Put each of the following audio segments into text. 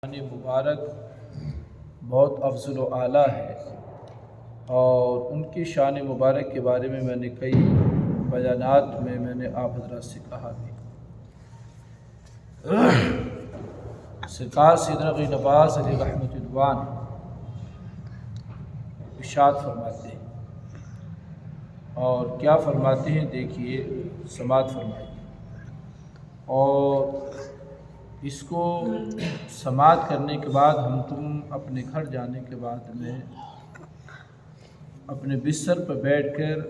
مبارک بہت افضل و اعلیٰ ہے، اور ان کی شان مبارک کے بارے میں میں نے کئی بیانات میں نے آپ حضرات سے کہا بھی۔ سرکار سیدنا غوث نواز علیہ رحمۃ رضوان ارشاد فرماتے ہیں، اور کیا فرماتے ہیں دیکھیے، سماعت فرمائیے۔ اور اس کو سماعت کرنے کے بعد ہم تم اپنے گھر جانے کے بعد میں اپنے بستر پر بیٹھ کر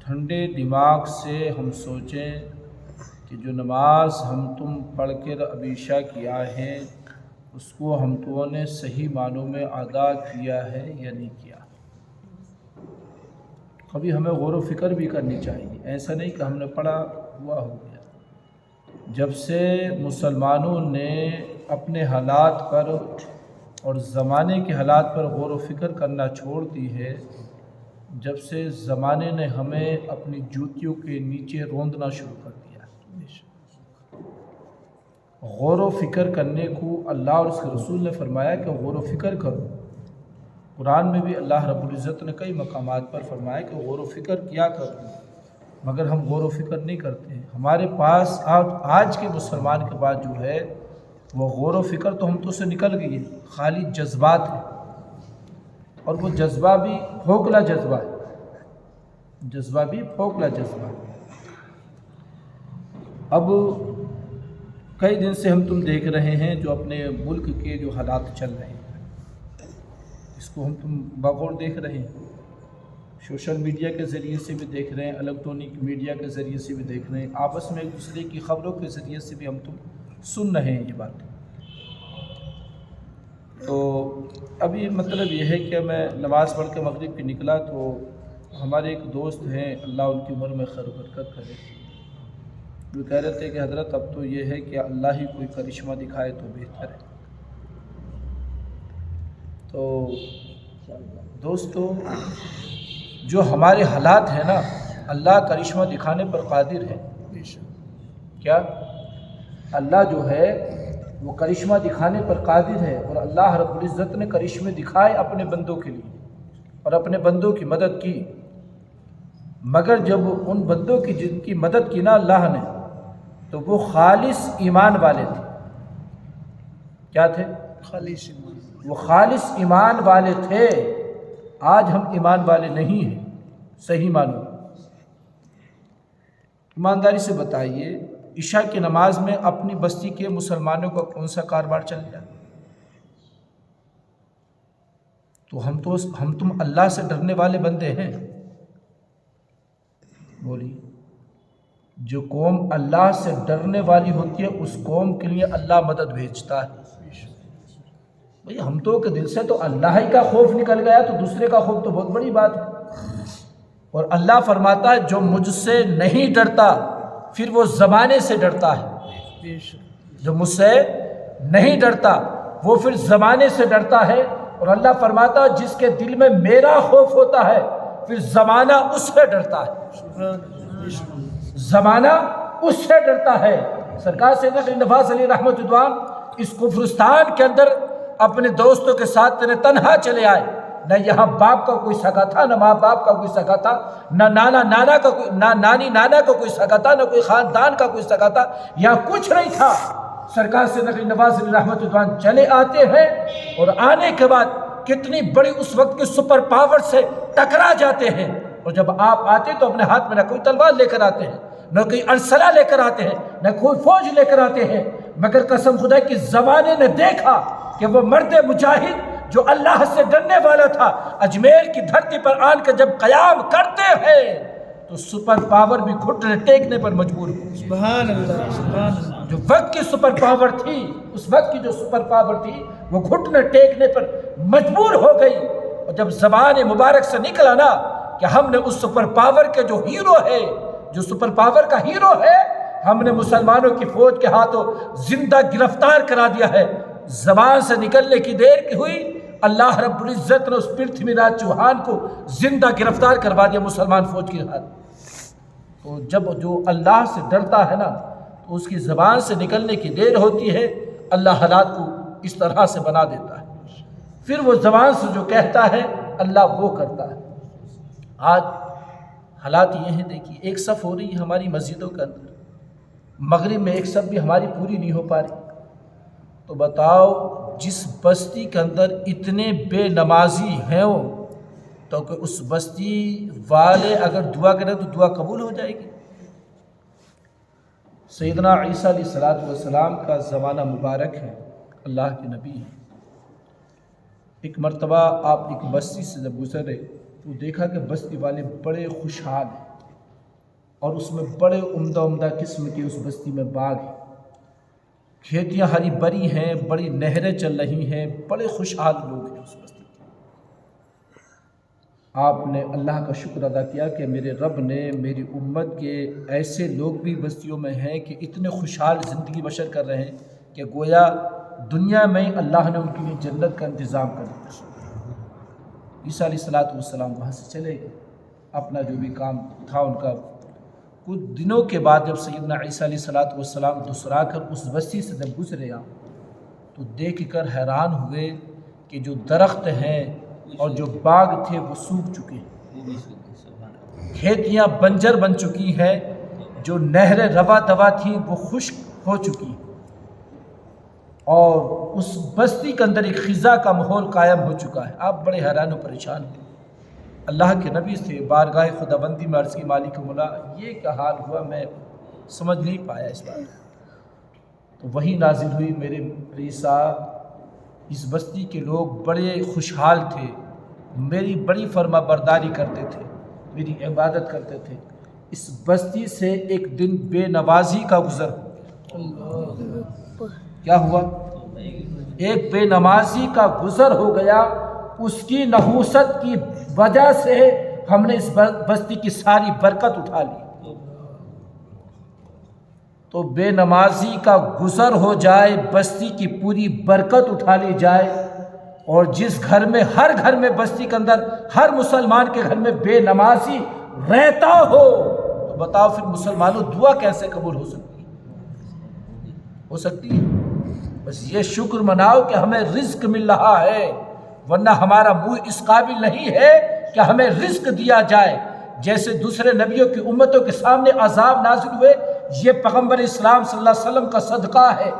ٹھنڈے دماغ سے ہم سوچیں کہ جو نماز ہم تم پڑھ کر ابھی عشاء کی آئے ہیں اس کو ہم تو نے صحیح معنوں میں ادا کیا ہے یا نہیں کیا۔ کبھی ہمیں غور و فکر بھی کرنی چاہیے، ایسا نہیں کہ ہم نے پڑھا ہوا ہو گیا۔ جب سے مسلمانوں نے اپنے حالات پر اور زمانے کے حالات پر غور و فکر کرنا چھوڑ دی ہے، جب سے زمانے نے ہمیں اپنی جوتیوں کے نیچے روندنا شروع کر دیا۔ غور و فکر کرنے کو اللہ اور اس کے رسول نے فرمایا کہ غور و فکر کرو۔ قرآن میں بھی اللہ رب العزت نے کئی مقامات پر فرمایا کہ غور و فکر کیا کرو، مگر ہم غور و فکر نہیں کرتے ہیں۔ ہمارے پاس آج کے مسلمان کے پاس جو ہے وہ غور و فکر تو ہم تو سے نکل گئی ہے، خالی جذبات ہے، اور وہ جذبہ بھی کھوکھلا جذبہ ہے، جذبہ بھی کھوکھلا جذبہ ہے۔ اب کئی دن سے ہم تم دیکھ رہے ہیں جو اپنے ملک کے جو حالات چل رہے ہیں، اس کو ہم تم بغور دیکھ رہے ہیں، سوشل میڈیا کے ذریعے سے بھی دیکھ رہے ہیں، الیکٹرانک میڈیا کے ذریعے سے بھی دیکھ رہے ہیں، آپس میں ایک دوسرے کی خبروں کے ذریعے سے بھی ہم تم سن رہے ہیں یہ باتیں۔ تو ابھی مطلب یہ ہے کہ میں نماز پڑھ کے مغرب کی نکلا تو ہمارے ایک دوست ہیں، اللہ ان کی عمر میں خیر و برکت کرے، وہ کہہ رہے تھے کہ حضرت اب تو یہ ہے کہ اللہ ہی کوئی کرشمہ دکھائے تو بہتر ہے۔ تو دوستو، جو ہمارے حالات ہیں نا، اللہ کرشمہ دکھانے پر قادر ہے۔ کیا اللہ جو ہے وہ کرشمہ دکھانے پر قادر ہے، اور اللہ رب العزت نے کرشمے دکھائے اپنے بندوں کے لیے اور اپنے بندوں کی مدد کی، مگر جب ان بندوں کی جن کی مدد کی نا اللہ نے، تو وہ خالص ایمان والے تھے۔ کیا تھے؟ خالص ایمان، وہ خالص ایمان والے تھے۔ آج ہم ایمان والے نہیں ہیں صحیح معنوں۔ ایمانداری سے بتائیے، عشاء کی نماز میں اپنی بستی کے مسلمانوں کا کون سا کاروبار چل گیا؟ تو ہم تم اللہ سے ڈرنے والے بندے ہیں۔ بولیے، جو قوم اللہ سے ڈرنے والی ہوتی ہے اس قوم کے لیے اللہ مدد بھیجتا ہے۔ بھئی ہم تو کہ دل سے تو اللہ ہی کا خوف نکل گیا، تو دوسرے کا خوف تو بہت بڑی بات ہے۔ اور اللہ فرماتا ہے جو مجھ سے نہیں ڈرتا پھر وہ زمانے سے ڈرتا ہے، جو مجھ سے نہیں ڈرتا وہ پھر زمانے سے ڈرتا ہے۔ اور اللہ فرماتا ہے جس کے دل میں میرا خوف ہوتا ہے پھر زمانہ اس سے ڈرتا ہے، زمانہ اس سے ڈرتا ہے۔ سرکار سیدنا غوث نواز علیہ رحمۃ رضوان اس کفرستان کے اندر اپنے دوستوں کے ساتھ تنہا چلے آئے، نہ یہاں باپ کا کوئی سگا تھا، نہ ماں باپ کا کوئی سگا تھا، نہ نانا کا کوئی، نہ نانی نانا کا کوئی سگا تھا، نہ کوئی خاندان کا کوئی سگا تھا، یہاں کچھ نہیں تھا۔ سرکار سے غوث نواز علیہ رحمۃ رضوان چلے آتے ہیں، اور آنے کے بعد کتنی بڑی اس وقت کی سپر پاور سے ٹکرا جاتے ہیں۔ اور جب آپ آتے تو اپنے ہاتھ میں نہ کوئی تلوار لے کر آتے ہیں، نہ کوئی ارسلہ لے کر آتے ہیں، نہ کوئی فوج لے کر آتے ہیں، مگر قسم خدا کی زمانے نے دیکھا کہ وہ مرد مجاہد جو اللہ سے ڈرنے والا تھا، اجمیر کی دھرتی پر آن کر جب قیام کرتے ہیں تو سپر پاور بھی گھٹنے ٹیکنے پر مجبور ہو۔ سبحان اللہ، سبحان اللہ۔ جو وقت کی سپر پاور تھی، اس وقت کی جو سپر پاور تھی وہ گھٹنے ٹیکنے پر مجبور ہو گئی۔ اور جب زبان مبارک سے نکلا نا کہ ہم نے اس سپر پاور کے جو ہیرو ہے، جو سپر پاور کا ہیرو ہے، ہم نے مسلمانوں کی فوج کے ہاتھوں زندہ گرفتار کرا دیا ہے، زبان سے نکلنے کی دیر کی ہوئی، اللہ رب العزت نے اس پرتھوی راج چوہان کو زندہ گرفتار کروا دیا مسلمان فوج کے ہاتھ۔ تو جب جو اللہ سے ڈرتا ہے نا تو اس کی زبان سے نکلنے کی دیر ہوتی ہے، اللہ حالات کو اس طرح سے بنا دیتا ہے، پھر وہ زبان سے جو کہتا ہے اللہ وہ کرتا ہے۔ آج حالات یہ ہیں، دیکھیے ایک صف ہو رہی ہے ہماری مسجدوں کے اندر، مغرب میں ایک صف بھی ہماری پوری نہیں ہو پا رہی، تو بتاؤ جس بستی کے اندر اتنے بے نمازی ہیں وہ، تو کہ اس بستی والے اگر دعا کریں تو دعا قبول ہو جائے گی؟ سیدنا عیسیٰ علیہ السلام کا زمانہ مبارک ہے، اللہ کے نبی ہیں۔ ایک مرتبہ آپ ایک بستی سے جب گزرے تو دیکھا کہ بستی والے بڑے خوشحال ہیں، اور اس میں بڑے عمدہ عمدہ قسم کے اس بستی میں باغ ہیں، کھیتیاں ہری بھری ہیں، بڑی نہریں چل رہی ہیں، بڑے خوشحال لوگ ہیں اس بستی کے۔ آپ نے اللہ کا شکر ادا کیا کہ میرے رب نے میری امت کے ایسے لوگ بھی بستیوں میں ہیں کہ اتنے خوشحال زندگی بسر کر رہے ہیں کہ گویا دنیا میں اللہ نے ان کے لیے جنت کا انتظام کر دیا۔ عیسیٰ علیہ السلام وہاں سے چلے گئے، اپنا جو بھی کام تھا ان کا۔ کچھ دنوں کے بعد جب سیدنا عیسیٰ علیہ السلام دوسرا کر اس بستی سے جب گزرے آپ، تو دیکھ کر حیران ہوئے کہ جو درخت ہیں اور جو باغ تھے وہ سوکھ چکے ہیں، کھیتیاں بنجر بن چکی ہیں، جو نہریں روا دوا تھیں وہ خشک ہو چکی ہیں، اور اس بستی کے اندر ایک خزاں کا ماحول قائم ہو چکا ہے۔ آپ بڑے حیران و پریشان ہیں۔ اللہ کے نبی سے بارگاہ خداوندی میں عرض کی مالک مولا یہ کیا حال ہوا، میں سمجھ نہیں پایا اس بات۔ تو وہی نازل ہوئی، میرے عیسیٰ اس بستی کے لوگ بڑے خوشحال تھے، میری بڑی فرما برداری کرتے تھے، میری عبادت کرتے تھے، اس بستی سے ایک دن بے نمازی کا گزر کیا ہوا؟ ایک بے نمازی کا گزر ہو گیا، اس کی نحوست کی وجہ سے ہم نے اس بستی کی ساری برکت اٹھا لی۔ تو بے نمازی کا گزر ہو جائے، بستی کی پوری برکت اٹھا لی جائے، اور جس گھر میں ہر گھر میں بستی کے اندر ہر مسلمان کے گھر میں بے نمازی رہتا ہو، تو بتاؤ پھر مسلمانوں دعا کیسے قبول ہو سکتی ہے؟ ہو سکتی ہے؟ بس یہ شکر مناؤ کہ ہمیں رزق مل رہا ہے، ورنہ ہمارا منہ اس قابل نہیں ہے کہ ہمیں رزق دیا جائے۔ جیسے دوسرے نبیوں کی امتوں کے سامنے عذاب نازل ہوئے، یہ پیغمبر اسلام صلی اللہ علیہ وسلم کا صدقہ ہے،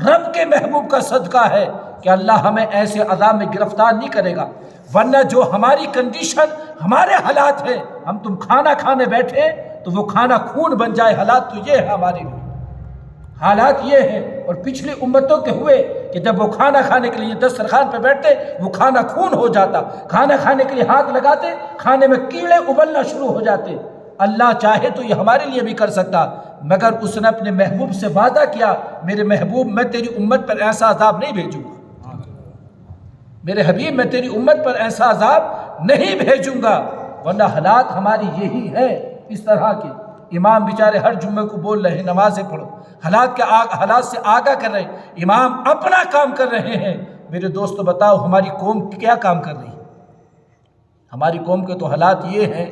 رب کے محبوب کا صدقہ ہے کہ اللہ ہمیں ایسے عذاب میں گرفتار نہیں کرے گا، ورنہ جو ہماری کنڈیشن، ہمارے حالات ہیں، ہم تم کھانا کھانے بیٹھے تو وہ کھانا خون بن جائے، حالات تو یہ ہے ہمارے لیے، حالات یہ ہیں۔ اور پچھلی امتوں کے ہوئے کہ جب وہ کھانا کھانے کے لیے دسترخوان پہ بیٹھتے وہ کھانا خون ہو جاتا، کھانا کھانے کے لیے ہاتھ لگاتے کھانے میں کیڑے ابلنا شروع ہو جاتے۔ اللہ چاہے تو یہ ہمارے لیے بھی کر سکتا، مگر اس نے اپنے محبوب سے وعدہ کیا، میرے محبوب میں تیری امت پر ایسا عذاب نہیں بھیجوں گا، میرے حبیب میں تیری امت پر ایسا عذاب نہیں بھیجوں گا، ورنہ حالات ہماری یہی ہے اس طرح کے۔ امام بیچارے ہر جمعے کو بول رہے ہیں نمازیں پڑھو، حالات سے آگاہ کر رہے ہیں، امام اپنا کام کر رہے ہیں۔ میرے دوستو بتاؤ ہماری قوم کیا کام کر رہی ہے؟ ہماری قوم کے تو حالات یہ ہیں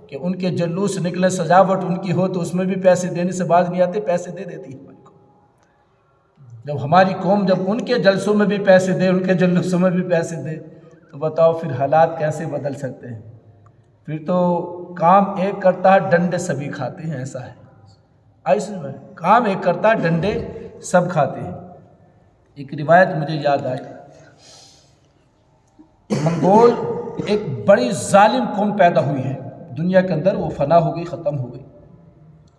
کہ ان کے جلوس نکلے، سجاوٹ ان کی ہو تو اس میں بھی پیسے دینے سے باز نہیں آتے، پیسے دے دیتی ہے ہماری قوم۔ جب ہماری قوم جب ان کے جلسوں میں بھی پیسے دے، ان کے جلوسوں میں بھی پیسے دے، تو بتاؤ پھر حالات کیسے بدل سکتے ہیں؟ پھر تو کام ایک کرتا ہے ڈنڈے سبھی کھاتے ہیں، ایسا ہے۔ ایسے میں کام ایک کرتا ہے ڈنڈے سب کھاتے ہیں۔ ایک روایت مجھے یاد آئی، منگول ایک بڑی ظالم قوم پیدا ہوئی ہے دنیا کے اندر، وہ فنا ہو گئی، ختم ہو گئی،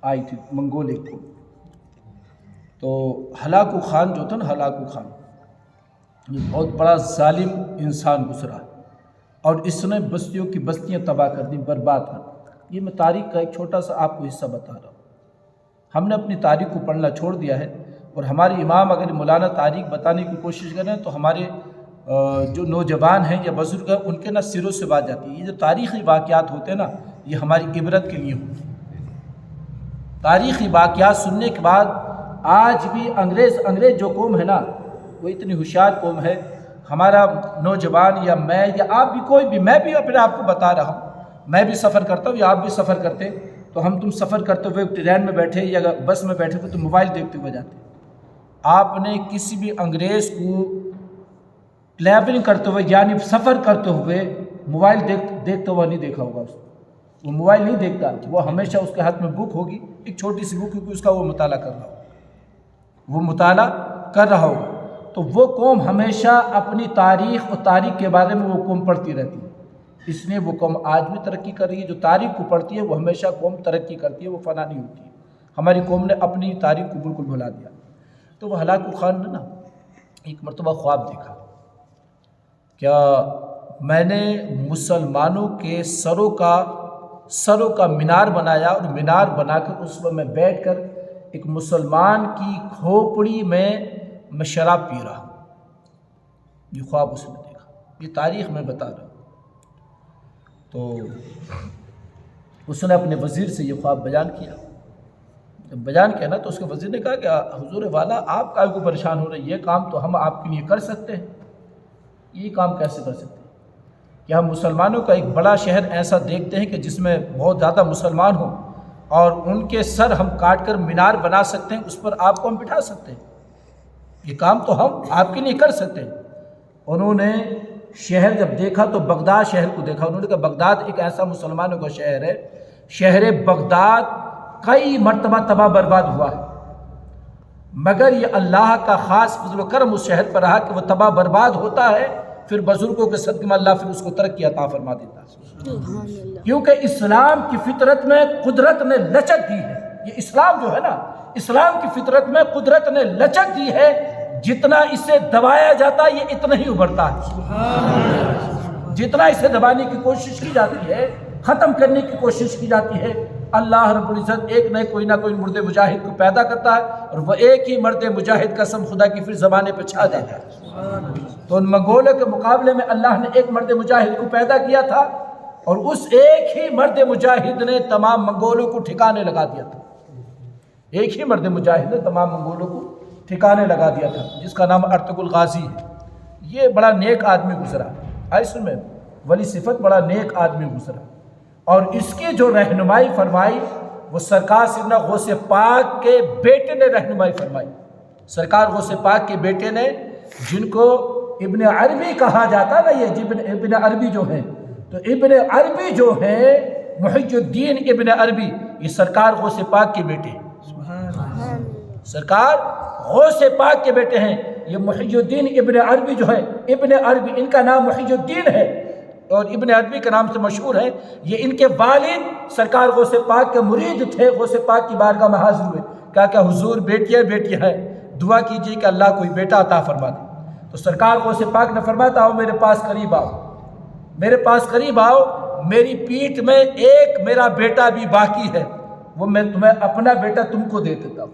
آئی تھی منگول ایک قوم۔ تو ہلاکو خان جو تھا نا، ہلاکو خان یہ بہت بڑا ظالم انسان گزرا، اور اس نے بستیوں کی بستیاں تباہ کر دی، برباد کر دی۔ یہ میں تاریخ کا ایک چھوٹا سا آپ کو حصہ بتا رہا ہوں۔ ہم نے اپنی تاریخ کو پڑھنا چھوڑ دیا ہے، اور ہمارے امام اگر مولانا تاریخ بتانے کی کوشش کریں تو ہمارے جو نوجوان ہیں یا بزرگ ہیں ان کے نہ سروں سے بات جاتی ہے۔ یہ جو تاریخی واقعات ہوتے ہیں نا، یہ ہماری عبرت کے لیے ہوتے ہیں۔ تاریخی واقعات سننے کے بعد آج بھی انگریز جو قوم ہے نا، وہ اتنی ہوشیار قوم ہے۔ ہمارا نوجوان یا میں یا آپ بھی، کوئی بھی، میں بھی اپنے آپ کو بتا رہا ہوں، میں بھی سفر کرتا ہوں یا آپ بھی سفر کرتے، تو تم سفر کرتے ہوئے ٹرین میں بیٹھے یا بس میں بیٹھے ہوئے تو موبائل دیکھتے ہوئے جاتے۔ آپ نے کسی بھی انگریز کو ٹریولنگ کرتے ہوئے یعنی سفر کرتے ہوئے موبائل دیکھتے ہوا نہیں دیکھا ہوگا اس کو. وہ موبائل نہیں دیکھتا، وہ ہمیشہ اس کے ہاتھ میں بک ہوگی، ایک چھوٹی سی بک ہوگی، اس کا وہ مطالعہ کر رہا ہوگا، وہ مطالعہ کر رہا ہوگا. تو وہ قوم ہمیشہ اپنی تاریخ اور تاریخ کے بارے میں وہ قوم پڑھتی رہتی ہے. اس لیے وہ قوم آج بھی ترقی کر رہی ہے. جو تاریخ کو پڑھتی ہے وہ ہمیشہ قوم ترقی کرتی ہے، وہ فنا نہیں ہوتی ہے. ہماری قوم نے اپنی تاریخ کو بالکل بھلا دیا. تو وہ ہلاکو خان نے نا ایک مرتبہ خواب دیکھا، کیا میں نے مسلمانوں کے سروں کا مینار بنایا، اور مینار بنا کر اس پر میں بیٹھ کر ایک مسلمان کی کھوپڑی میں شراب پی رہا ہوں. یہ خواب اس نے دیکھا، یہ تاریخ میں بتا رہا ہوں. تو اس نے اپنے وزیر سے یہ خواب بیان کیا. جب بیان کیا نا تو اس کے وزیر نے کہا کہ حضور والا آپ کائے کو پریشان ہو رہے، یہ کام تو ہم آپ کے لیے کر سکتے ہیں. یہ کام کیسے کر سکتے ہیں کہ ہم مسلمانوں کا ایک بڑا شہر ایسا دیکھتے ہیں کہ جس میں بہت زیادہ مسلمان ہوں، اور ان کے سر ہم کاٹ کر مینار بنا سکتے ہیں، اس پر آپ کو ہم بٹھا سکتے ہیں. یہ کام تو ہم آپ کے لیے کر سکتے ہیں. انہوں نے شہر جب دیکھا تو بغداد شہر کو دیکھا. انہوں نے کہا بغداد ایک ایسا مسلمانوں کا شہر ہے، شہر بغداد کئی مرتبہ تباہ برباد ہوا ہے، مگر یہ اللہ کا خاص فضل و کرم اس شہر پر رہا کہ وہ تباہ برباد ہوتا ہے، پھر بزرگوں کے صدقے میں اللہ پھر اس کو ترقی عطا فرما دیتا ہے. کیونکہ اسلام کی فطرت میں قدرت نے لچک دی ہے. یہ اسلام جو ہے نا، اسلام کی فطرت میں قدرت نے لچک دی ہے. جتنا اسے دبایا جاتا ہے یہ اتنا ہی ابھرتا ہے. جتنا اسے دبانے کی کوشش کی جاتی ہے، ختم کرنے کی کوشش کی جاتی ہے، اللہ رب العزت ایک نہ کوئی مرد مجاہد کو پیدا کرتا ہے، اور وہ ایک ہی مرد مجاہد قسم خدا کی پھر زمانے پہ چھا جاتا ہے. تو ان منگولوں کے مقابلے میں اللہ نے ایک مرد مجاہد کو پیدا کیا تھا، اور اس ایک ہی مرد مجاہد نے تمام منگولوں کو ٹھکانے لگا دیا تھا. ایک ہی مرد مجاہد نے تمام منگولوں کو ٹھکانے لگا دیا تھا، جس کا نام ارطغرل غازی ہے. یہ بڑا نیک آدمی گزرا. اس میں ولی صفت بڑا نیک آدمی گزرا، اور اس کی جو رہنمائی فرمائی وہ سرکار سیدنا غوث پاک کے بیٹے نے رہنمائی فرمائی. سرکار غوث پاک کے بیٹے نے، جن کو ابن عربی کہا جاتا نا، یہ ابن عربی جو ہیں، تو ابن عربی جو ہیں محی الدین ابن عربی، یہ سرکار غوث پاک کے بیٹے ہیں. سرکار غوث پاک کے بیٹے ہیں. یہ محی الدین ابن عربی جو ہے، ابن عربی ان کا نام محی الدین ہے، اور ابن عربی کے نام سے مشہور ہے. یہ ان کے والد سرکار غوث پاک کے مرید تھے. غوث پاک کی بارگاہ میں حاضر ہوئے، کہا کہ حضور بیٹیاں ہیں، دعا کیجیے کہ اللہ کوئی بیٹا عطا فرما دے. تو سرکار غوث پاک نے فرمایا آؤ میرے پاس قریب آؤ، میرے پاس قریب آؤ، میری پیٹھ میں ایک میرا بیٹا بھی باقی ہے، وہ میں تمہیں اپنا بیٹا تم کو دے دیتا ہوں.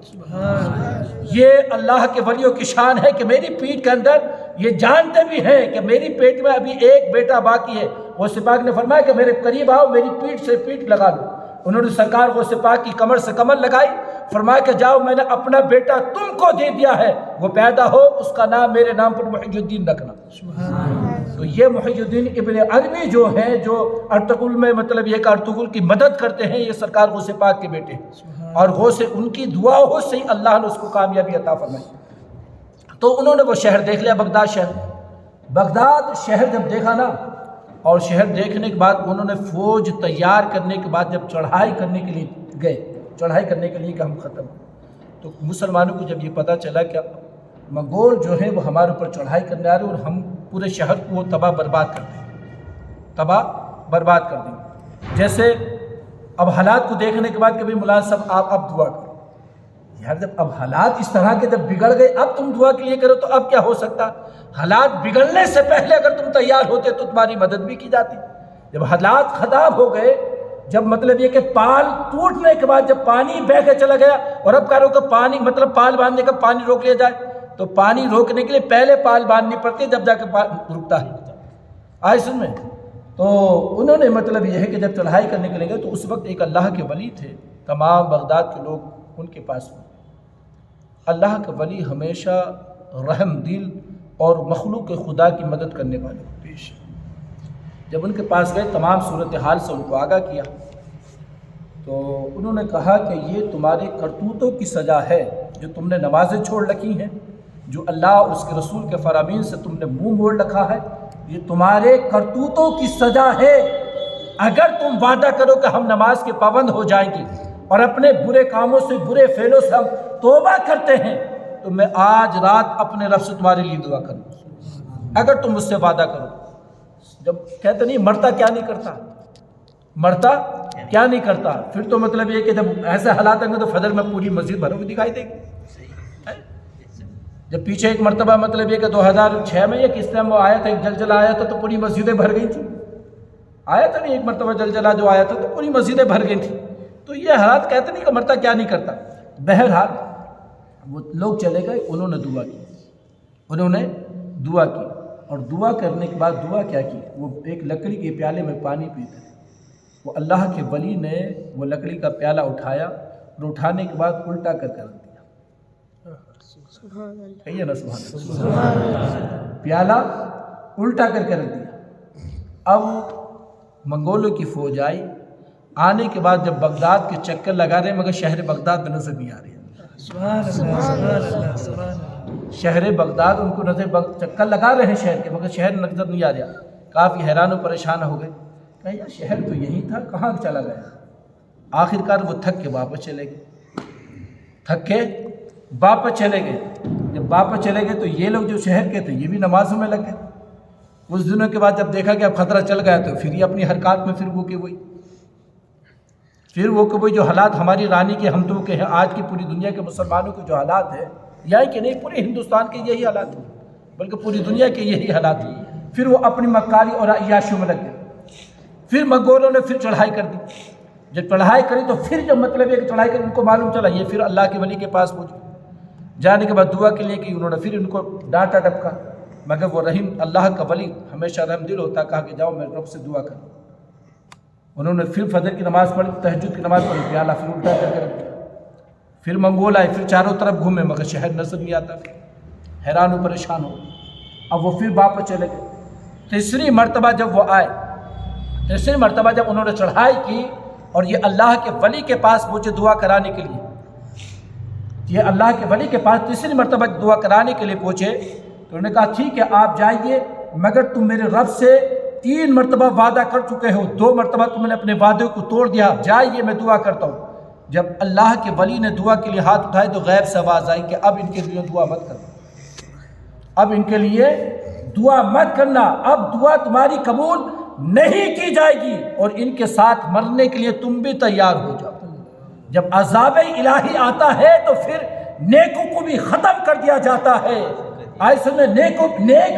یہ اللہ کے ولیوں کی شان ہے کہ میری پیٹھ کے اندر یہ جانتے بھی ہیں کہ میری پیٹ میں ابھی ایک بیٹا باقی ہے. غوث پاک نے فرمایا کہ میرے قریب آؤ، میری پیٹھ سے پیٹھ لگا دو. انہوں نے سرکار غوث پاک کی کمر سے کمر لگائی، فرمایا کہ جاؤ میں نے اپنا بیٹا تم کو دے دیا ہے، وہ پیدا ہو اس کا نام میرے نام پر محی الدین رکھنا. تو یہ محی الدین ابن عربی جو ہیں، جو ارطغرل میں مطلب یہ کہ ارطغرل کی مدد کرتے ہیں، یہ سرکار غوث پاک کے بیٹے ہیں، اور غوث ان کی دعاؤں سے ہی اللہ نے اس کو کامیابی عطا فرمائی. تو انہوں نے وہ شہر دیکھ لیا، بغداد شہر. بغداد شہر جب دیکھا نا، اور شہر دیکھنے کے بعد انہوں نے فوج تیار کرنے کے بعد جب چڑھائی کرنے کے لیے گئے، چڑھائی کرنے کے لیے کہ ہم ختم، تو مسلمانوں کو جب یہ پتہ چلا کہ منگول جو ہیں وہ ہمارے اوپر چڑھائی کرنے آ رہے ہیں اور ہم پورے شہر کو تباہ برباد کر دیں گے، تباہ برباد کر دیں گے. جیسے اب حالات کو دیکھنے کے بعد کبھی مولانا صاحب آپ اب دعا کرو. یار جب اب حالات اس طرح کے جب بگڑ گئے، اب تم دعا کے لیے کرو تو اب کیا ہو سکتا؟ حالات بگڑنے سے پہلے اگر تم تیار ہوتے تو تمہاری مدد بھی کی جاتی. جب حالات خراب ہو گئے، جب مطلب یہ کہ پال ٹوٹنے کے بعد جب پانی بہہ کے چلا گیا، اور اب کہہ رہو کہ پانی مطلب پال باندھنے کا پانی روک لیا جائے، تو پانی روکنے کے لیے پہلے پال باندھنی پڑتی ہے، جب جا کے رکتا ہے. آئے سن میں تو انہوں نے مطلب یہ ہے کہ جب چڑھائی کرنے کے لیے گئے تو اس وقت ایک اللہ کے ولی تھے، تمام بغداد کے لوگ ان کے پاس ہوئے. اللہ کا ولی ہمیشہ رحم دل اور مخلوق خدا کی مدد کرنے والے پیش. جب ان کے پاس گئے، تمام صورتحال سے ان کو آگاہ کیا، تو انہوں نے کہا کہ یہ تمہارے کرتوتوں کی سزا ہے جو تم نے نمازیں چھوڑ رکھی ہیں، جو اللہ اس کے رسول کے فرامین سے تم نے منہ موڑ رکھا ہے، یہ تمہارے کرتوتوں کی سزا ہے۔ اگر تم وعدہ کرو کہ ہم نماز کے پابند ہو جائیں گے اور اپنے برے کاموں سے، برے فعلوں سے ہم توبہ کرتے ہیں، تو میں آج رات اپنے رب سے تمہارے لیے دعا کروں، اگر تم مجھ سے وعدہ کرو۔ جب کہتے نہیں مرتا کیا نہیں کرتا، مرتا کیا نہیں کرتا، پھر تو مطلب یہ کہ جب ایسے حالات ہوں گے تو فجر میں پوری مسجد بھرو ہوئی دکھائی دے گی۔ جب پیچھے ایک مرتبہ مطلب یہ کہ 2006 میں یہ کس ٹائم وہ آیا تھا، ایک زلزلہ آیا تھا تو پوری مسجدیں بھر گئی تھیں، آیا تھا نہیں ایک مرتبہ زلزلہ جو آیا تھا تو پوری مسجدیں بھر گئی تھیں۔ تو یہ حالات کہتے نہیں کہ مرتا کیا نہیں کرتا۔ بہرحال وہ لوگ چلے گئے، انہوں نے دعا کی، انہوں نے دعا کی، اور دعا کرنے کے بعد دعا کیا کی، وہ ایک لکڑی کے پیالے میں پانی پیتے تھے۔ وہ اللہ کے ولی نے وہ لکڑی کا پیالہ اٹھایا اور اٹھانے کے بعد الٹا کر رکھ دیا۔ کہیے نا سبحان اللہ۔ پیالہ الٹا کر رکھ دیا۔ اب منگولوں کی فوج آئی، آنے کے بعد جب بغداد کے چکر لگا رہے مگر شہر بغداد میں نظر نہیں آ رہی۔ شہر بغداد ان کو نظر، چکر لگا رہے ہیں شہر کے مگر شہر نظر نہیں آ رہا۔ کافی حیران و پریشان ہو گئے، کہا یار شہر تو یہی تھا، کہاں چلا گیا؟ آخرکار وہ تھک کے واپس چلے گئے، تھک کے واپس چلے گئے۔ جب واپس چلے گئے تو یہ لوگ جو شہر کے تھے یہ بھی نمازوں میں لگ گئے۔ کچھ دنوں کے بعد جب دیکھا کہ اب خطرہ چل گیا تو پھر یہ اپنی حرکات میں پھر وہ کہ وہی جو حالات ہماری رانی کے، ہم تو کہ ہیں آج کی پوری دنیا کے مسلمانوں کے جو حالات ہیں، یہی کہ نہیں پورے ہندوستان کے یہی حالات ہیں، بلکہ پوری دنیا کے یہی حالات ہیں۔ پھر وہ اپنی مکاری اور عیاشیوں میں لگ گئے۔ پھر منگولوں نے پھر چڑھائی کر دی۔ جب چڑھائی کری تو پھر جب مطلب یہ کہ چڑھائی کری، ان کو معلوم چلا یہ پھر اللہ کے ولی کے پاس پہنچے۔ جانے کے بعد دعا کے لیے کہ انہوں نے پھر ان کو ڈانٹا ڈپکا، مگر وہ رحیم اللہ کا ولی ہمیشہ رحم دل ہوتا، کہا کہ جاؤ میں رب سے دعا کروں۔ انہوں نے پھر فجر کی نماز پڑھی، تہجد کی نماز پڑھی، پیالہ پھر الٹا کر کے رکھ دیا۔ پھر منگول آئے، پھر چاروں طرف گھومے مگر شہر نظر نہیں آتا، حیران و پریشان ہو۔ اب وہ پھر واپس چلے گئے۔ تیسری مرتبہ جب وہ آئے، تیسری مرتبہ جب انہوں نے چڑھائی کی اور یہ اللہ کے ولی کے پاس پہنچے دعا کرانے کے لیے، یہ اللہ کے ولی کے پاس تیسری مرتبہ دعا کرانے کے لیے پہنچے تو انہوں نے کہا ٹھیک ہے آپ جائیے، مگر تم میرے رب سے 3 مرتبہ وعدہ کر چکے ہو، 2 مرتبہ تم نے اپنے وعدے کو توڑ دیا، جائیے میں دعا کرتا ہوں۔ جب اللہ کے ولی نے دعا کے لیے ہاتھ اٹھائے تو غیب سے آواز آئی کہ اب ان کے لیے دعا مت کرنا، اب ان کے لیے دعا مت کرنا، اب دعا تمہاری قبول نہیں کی جائے گی اور ان کے ساتھ مرنے کے لیے تم بھی تیار ہو جاؤ۔ جب عذاب الہی آتا ہے تو پھر نیکوں کو بھی ختم کر دیا جاتا ہے۔ آئے سنیں، نیک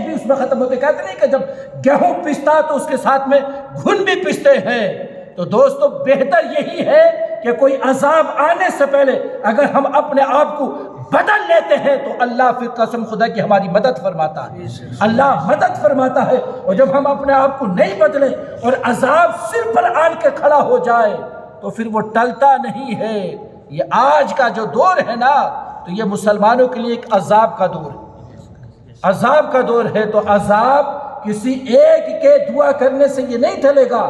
بھی اس میں ختم ہوتے، کہتے نہیں کہ جب گیہوں پستا تو اس کے ساتھ میں گھن بھی پستے ہیں۔ تو دوستو بہتر یہی ہے کہ کوئی عذاب آنے سے پہلے اگر ہم اپنے آپ کو بدل لیتے ہیں تو اللہ پھر قسم خدا کی ہماری مدد فرماتا ہے، اللہ مدد فرماتا ہے۔ اور جب ہم اپنے آپ کو نہیں بدلیں اور عذاب سر پر آن کے کھڑا ہو جائے تو پھر وہ ٹلتا نہیں ہے۔ یہ آج کا جو دور ہے نا تو یہ مسلمانوں کے لیے ایک عذاب کا دور ہے، عذاب کا دور ہے۔ تو عذاب کسی ایک کے دعا کرنے سے یہ نہیں ٹلے گا،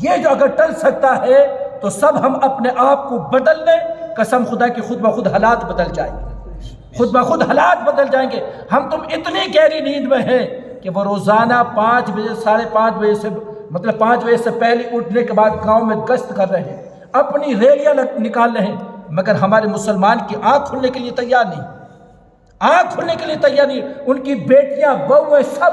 یہ جو اگر ٹل سکتا ہے تو سب ہم اپنے آپ کو بدل لیں، قسم خدا کی خود بخود حالات بدل جائیں گے، خود بخود حالات بدل جائیں گے۔ ہم تم اتنی گہری نیند میں ہیں کہ وہ روزانہ 5 بجے 5:30 بجے سے مطلب 5 بجے سے پہلے اٹھنے کے بعد گاؤں میں گشت کر رہے ہیں، اپنی ریلیاں نکال رہے ہیں، مگر ہمارے مسلمان کی آنکھ کھلنے کے لیے تیار نہیں، آنکھ کھلنے کے لیے تیار نہیں۔ ان کی بیٹیاں بہویں سب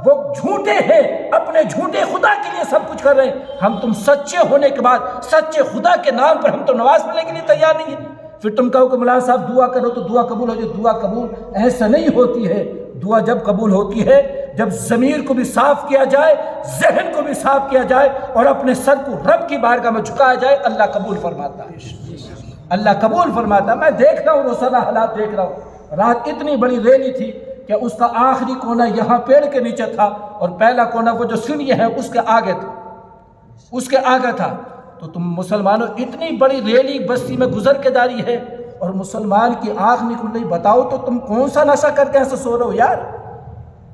وہ جھوٹے ہیں، اپنے جھوٹے خدا کے لیے سب کچھ کر رہے ہیں۔ ہم تم سچے ہونے کے بعد سچے خدا کے نام پر ہم تو نماز پڑھنے کے لیے تیار نہیں ہیں۔ پھر تم کہو کہ مولانا صاحب دعا کرو تو دعا قبول ہو جائے، دعا قبول ایسا نہیں ہوتی ہے۔ دعا جب قبول ہوتی ہے جب ضمیر کو بھی صاف کیا جائے، ذہن کو بھی صاف کیا جائے اور اپنے سر کو رب کی بارگاہ میں جھکایا جائے، اللہ قبول فرماتا ہے، اللہ قبول فرماتا ہے۔ میں دیکھ رہا ہوں، روزانہ حالات دیکھ رہا ہوں۔ رات اتنی بڑی ریلی تھی کہ اس کا آخری کونا یہاں پیڑ کے نیچے تھا اور پہلا کونا وہ جو سیڑھی ہے اس کے آگے تھا، اس کے آگے تھا۔ تو تم مسلمانوں اتنی بڑی ریلی بستی میں گزر کے جاری ہے اور مسلمان کی آنکھ نکل رہی، بتاؤ تو تم کون سا نشہ کر کے ایسے سو رہے ہو یار؟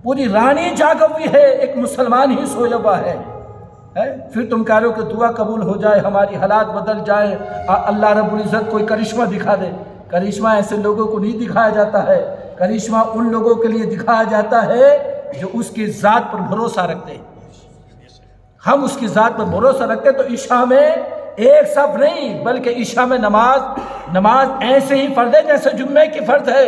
پوری رانی جاگ ہوئی ہے، ایک مسلمان ہی سویا ہوا ہے۔ پھر تم کہہ رہے ہو کہ دعا قبول ہو جائے، ہماری حالات بدل جائے، اللہ رب العزت کوئی کرشمہ دکھا دے۔ کرشمہ ایسے لوگوں کو نہیں دکھایا جاتا ہے، کرشمہ ان لوگوں کے لیے دکھایا جاتا ہے جو اس کی ذات پر بھروسہ رکھتے ہیں۔ ہم اس کی ذات پر بھروسہ رکھتے تو عشاء میں ایک صف نہیں بلکہ عشاء میں نماز ایسے ہی فرض ہے جیسے جمعے کی فرض ہے،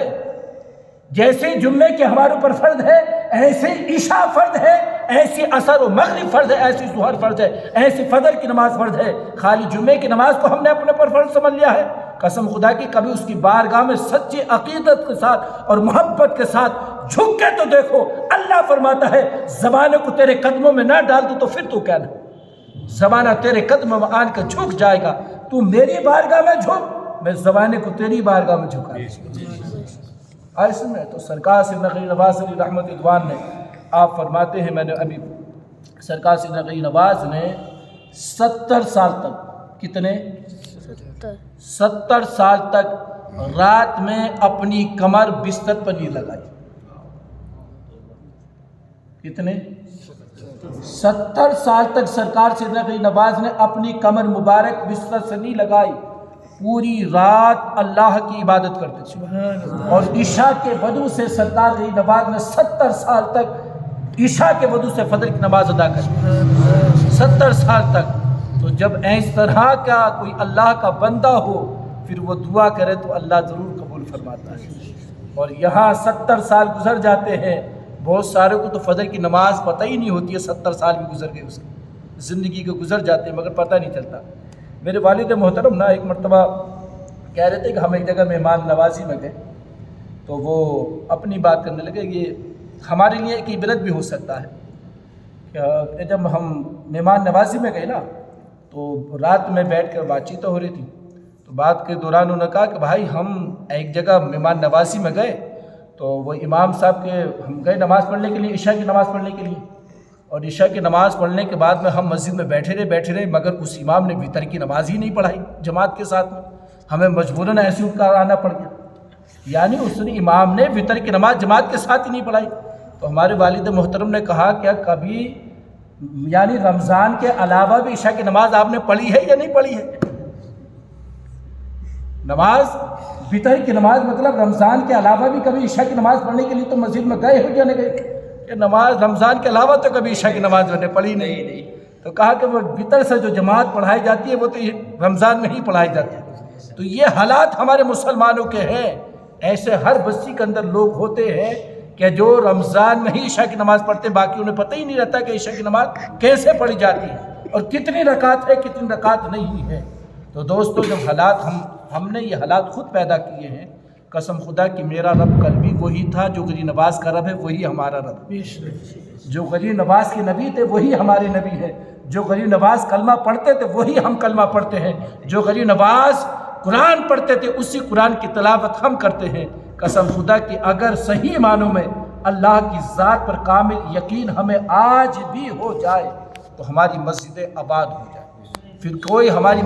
جیسے جمعے کی ہمارے اوپر فرض ہے ایسے عشاء فرض ہے، ایسی عصر و مغرب فرض ہے، ایسی ظہر فرض ہے، ایسی فجر کی نماز فرض ہے۔ خالی جمعے کی نماز کو ہم نے اپنے پر فرض سمجھ لیا ہے۔ قسم خدا کی کبھی اس کی بارگاہ میں سچی عقیدت کے ساتھ اور محبت کے ساتھ جھک کے تو دیکھو، اللہ فرماتا ہے زمانے کو تیرے قدموں میں نہ ڈال دوں تو پھر تو کیا نہ، زمانہ تیرے قدموں میں آن کے جھک جائے گا، تو میری بارگاہ میں جھک، میں زمانے کو تیری بارگاہ میں جھکا۔ ایسے میں تو سرکار سیدنا غنی نواز علی رحمت ادوان نے، آپ فرماتے ہیں، میں نے ابھی سرکار سیدنا غنی نواز نے 70 سال تک، کتنے 70 سال تک رات میں اپنی کمر بستر پر نہیں لگائی۔ کتنے 70 سال تک سرکار سیدنا غنی نواز نے اپنی کمر مبارک بستر سے نہیں لگائی، پوری رات اللہ کی عبادت کرتے تھے، اور عشاء کے وضو سے سرکار غنی نواز نے 70 سال تک عشاء کے وضو سے فجر کی نماز ادا کری، 70 سال تک۔ تو جب اس طرح کا کوئی اللہ کا بندہ ہو پھر وہ دعا کرے تو اللہ ضرور قبول فرماتا ہے۔ اور یہاں 70 سال گزر جاتے ہیں، بہت سارے کو تو فجر کی نماز پتہ ہی نہیں ہوتی ہے، 70 سال بھی گزر گئے اس کی زندگی کے گزر جاتے ہیں مگر پتہ نہیں چلتا۔ میرے والد محترم نا ایک مرتبہ کہہ رہے تھے کہ ہم ایک جگہ مہمان نوازی میں گئے، تو وہ اپنی بات کرنے لگے، یہ ہمارے لیے ایک عبرت بھی ہو سکتا ہے کہ جب ہم مہمان نوازی میں گئے نا تو رات میں بیٹھ کر بات چیت ہو رہی تھی، تو بات کے دوران انہوں نے کہا کہ بھائی ہم ایک جگہ مہمان نوازی میں گئے تو وہ امام صاحب کے ہم گئے نماز پڑھنے کے لیے، عشاء کی نماز پڑھنے کے لیے، اور عشاء کی نماز پڑھنے کے بعد میں ہم مسجد میں بیٹھے رہے مگر اس امام نے وتر کی نماز ہی نہیں پڑھائی جماعت کے ساتھ میں، ہمیں مجبوراً ایسے اٹھ کر آنا پڑ گیا، یعنی اس نے امام نے وتر کی نماز جماعت کے ساتھ ہی نہیں پڑھائی۔ تو ہمارے والد محترم نے کہا کیا کبھی یعنی رمضان کے علاوہ بھی عشاء کی نماز آپ نے پڑھی ہے یا نہیں پڑھی ہے؟ نماز وتر کی نماز مطلب رمضان کے علاوہ بھی کبھی عشاء کی نماز پڑھنے کے لیے تو مسجد میں گئے ہو یا نہیں گئے؟ کہ نماز رمضان کے علاوہ تو کبھی عشاء کی نماز میں نے پڑھی نہیں۔ تو کہا کہ وہ وتر سے جو جماعت پڑھائی جاتی ہے وہ تو رمضان میں ہی پڑھائی جاتی ہے۔ تو یہ حالات ہمارے مسلمانوں کے ہیں، ایسے ہر بستی کے اندر لوگ ہوتے ہیں کہ جو رمضان میں ہی عشاء کی نماز پڑھتے ہیں، باقی انہیں پتہ ہی نہیں رہتا کہ عشاء کی نماز کیسے پڑھی جاتی ہے اور کتنی رکعت ہے کتنی رکعت نہیں ہے۔ تو دوستو جب حالات ہم نے یہ حالات خود پیدا کیے ہیں، قسم خدا کہ میرا رب کل بھی وہی تھا، جو غنی نواز کا رب ہے وہی ہمارا رب، جو غنی نواز کے نبی تھے وہی ہمارے نبی ہے، جو غنی نواز کلمہ پڑھتے تھے وہی ہم کلمہ پڑھتے ہیں، جو غنی نواز قرآن پڑھتے تھے اسی قرآن کی تلاوت ہم کرتے ہیں۔ قسم خدا کہ اگر صحیح معنوں میں اللہ کی ذات پر کامل یقین ہمیں آج بھی ہو جائے تو ہماری مسجدیں آباد ہو جائیں، پھر کوئی ہماری